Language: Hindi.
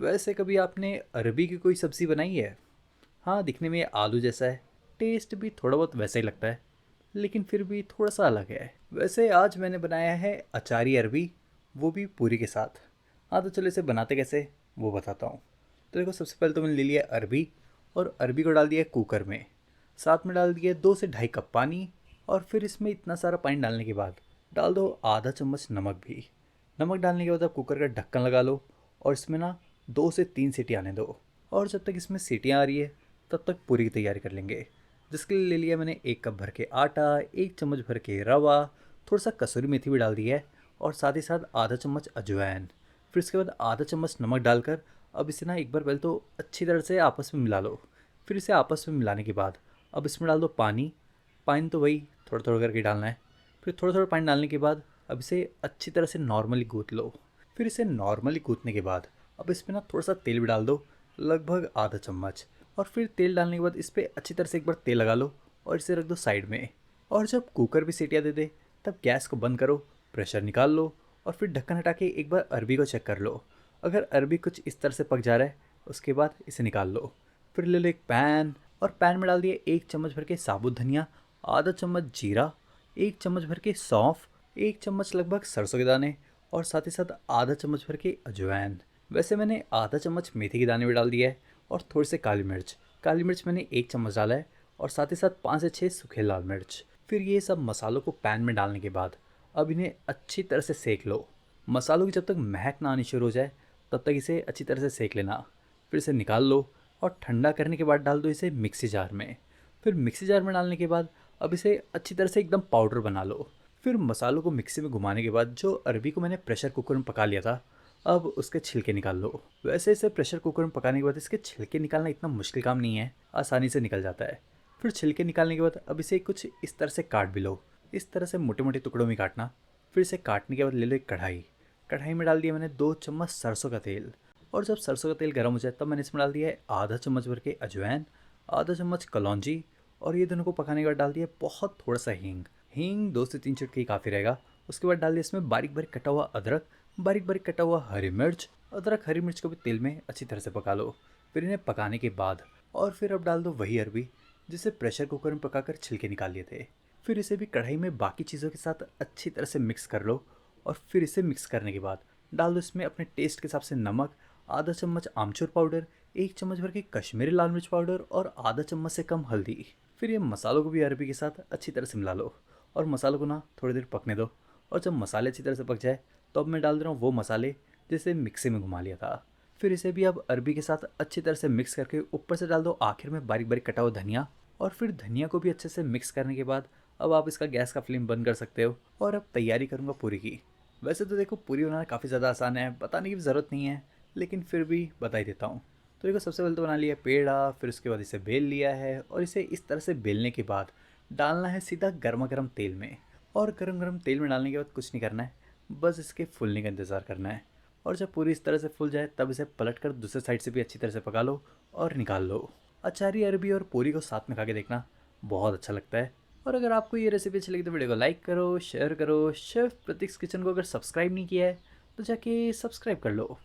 वैसे कभी आपने अरबी की कोई सब्ज़ी बनाई है? हाँ, दिखने में ये आलू जैसा है, टेस्ट भी थोड़ा बहुत वैसा ही लगता है, लेकिन फिर भी थोड़ा-सा अलग है। वैसे आज मैंने बनाया है अचारी अरबी, वो भी पूरी के साथ। हाँ, तो चलो इसे बनाते कैसे, वो बताता हूँ। तो देखो सबसे पहले तो मैंने ले लिया अरबी और अरबी को डाल दिया कुकर में। साथ में डाल दिए 2 से ढाई कप पानी और फिर इसमें इतना सारा पानी डालने के बाद डाल दो आधा चम्मच नमक भी। नमक डालने के बाद आप कुकर का ढक्कन लगा लो और इसमें ना 2 से 3 सीटी आने दो। और जब तक इसमें सीटियाँ आ रही है तब तक पूरी की तैयारी कर लेंगे। जिसके लिए ले लिया मैंने 1 कप भर के आटा, 1 चम्मच भर के रवा, थोड़ा सा कसूरी मेथी भी डाल दी है और साथ ही साथ आधा चम्मच अजवाइन। फिर इसके बाद आधा चम्मच नमक डालकर अब इसे ना एक बार पहले तो अच्छी तरह से आपस में मिला लो। फिर इसे आपस में मिलाने के बाद अब इसमें डाल दो पानी। पानी तो वही थोड़ा थोड़ा करके डालना है। फिर थोड़ा थोड़ा पानी डालने के बाद अब इसे अच्छी तरह से नॉर्मली गूँथ लो। फिर इसे नॉर्मली गूँथने के बाद अब इसमें ना थोड़ा सा तेल भी डाल दो, लगभग आधा चम्मच। और फिर तेल डालने के बाद इस पर अच्छी तरह से एक बार तेल लगा लो और इसे रख दो साइड में। और जब कुकर भी सीटियाँ दे दे तब गैस को बंद करो, प्रेशर निकाल लो और फिर ढक्कन हटा के एक बार अरबी को चेक कर लो। अगर अरबी कुछ इस तरह से पक जा रहा है उसके बाद इसे निकाल लो। फिर ले लो एक पैन और पैन में डाल दिए 1 चम्मच भर के साबुत धनिया, आधा चम्मच जीरा, 1 चम्मच भर के सौंफ, 1 चम्मच लगभग सरसों के दाने और साथ ही साथ आधा चम्मच भर के अजवाइन। वैसे मैंने आधा चम्मच मेथी के दाने भी डाल दिया है और थोड़ी से काली मिर्च। काली मिर्च मैंने 1 चम्मच डाला है और साथ ही साथ 5 से 6 सूखे लाल मिर्च। फिर ये सब मसालों को पैन में डालने के बाद अब इन्हें अच्छी तरह से सेक लो। मसालों की जब तक महक ना आनी शुरू हो जाए तब तक इसे अच्छी तरह से सेक लेना। फिर इसे निकाल लो और ठंडा करने के बाद डाल दो इसे मिक्सी जार में। फिर मिक्सी जार में डालने के बाद अब इसे अच्छी तरह से एकदम पाउडर बना लो। फिर मसालों को मिक्सी में घुमाने के बाद जो अरबी को मैंने प्रेशर कुकर में पका लिया था अब उसके छिलके निकाल लो। वैसे इसे प्रेशर कुकर में पकाने के बाद इसके छिलके निकालना इतना मुश्किल काम नहीं है, आसानी से निकल जाता है। फिर छिलके निकालने के बाद अब इसे कुछ इस तरह से काट भी लो। इस तरह से मोटे मोटे टुकड़ों में काटना। फिर इसे काटने के बाद ले लो एक कढ़ाई। कढ़ाई में डाल दिया मैंने 2 चम्मच सरसों का तेल। और जब सरसों का तेल गर्म हो जाए तब मैंने इसमें डाल दिया है आधा चम्मच भर के अजवाइन, आधा चम्मच कलौंजी और ये दोनों को पकाने के बाद डाल दिया बहुत थोड़ा सा हींग। हींग 2 से 3 चुटकी काफ़ी रहेगा। उसके बाद डाल दिया इसमें बारीक बारीक कटा हुआ अदरक, बारीक बारीक कटा हुआ हरी मिर्च। अदरक हरी मिर्च को भी तेल में अच्छी तरह से पका लो। फिर इन्हें पकाने के बाद और फिर अब डाल दो वही अरबी जिसे प्रेशर कुकर में पकाकर छिलके निकाल लिए थे। फिर इसे भी कढ़ाई में बाकी चीज़ों के साथ अच्छी तरह से मिक्स कर लो। और फिर इसे मिक्स करने के बाद डाल दो इसमें अपने टेस्ट के हिसाब से नमक, आधा चम्मच आमचूर पाउडर, 1 चम्मच भर के कश्मीरी लाल मिर्च पाउडर और आधा चम्मच से कम हल्दी। फिर ये मसालों को भी अरबी के साथ अच्छी तरह से मिला लो और मसालों को ना थोड़ी देर पकने दो। और जब मसाले अच्छी तरह से पक जाए तो अब मैं डाल दे रहा हूँ वो मसाले जिसे मिक्सी में घुमा लिया था। फिर इसे भी अब अरबी के साथ अच्छी तरह से मिक्स करके ऊपर से डाल दो आखिर में बारीक बारीक कटा हुआ धनिया। और फिर धनिया को भी अच्छे से मिक्स करने के बाद अब आप इसका गैस का फ्लेम बंद कर सकते हो और अब तैयारी करूँगा पूरी की। वैसे तो देखो पूरी बनाना काफ़ी ज़्यादा आसान है, बताने की भी ज़रूरत नहीं है, लेकिन फिर भी बता ही देता हूँ। तो देखो सबसे पहले तो बना लिया पेड़ा, फिर उसके बाद इसे बेल लिया है और इसे इस तरह से बेलने के बाद डालना है सीधा गर्मा गर्म तेल में। और गर्म गर्म तेल में डालने के बाद कुछ नहीं करना है, बस इसके फूलने का इंतज़ार करना है। और जब पूरी इस तरह से फूल जाए तब इसे पलट कर दूसरे साइड से भी अच्छी तरह से पका लो और निकाल लो। अचारी अरबी और पूरी को साथ में खा के देखना, बहुत अच्छा लगता है। और अगर आपको ये रेसिपी अच्छी लगी तो वीडियो को लाइक करो, शेयर करो। शेफ़ प्रतीक्स किचन को अगर सब्सक्राइब नहीं किया है तो जाके सब्सक्राइब कर लो।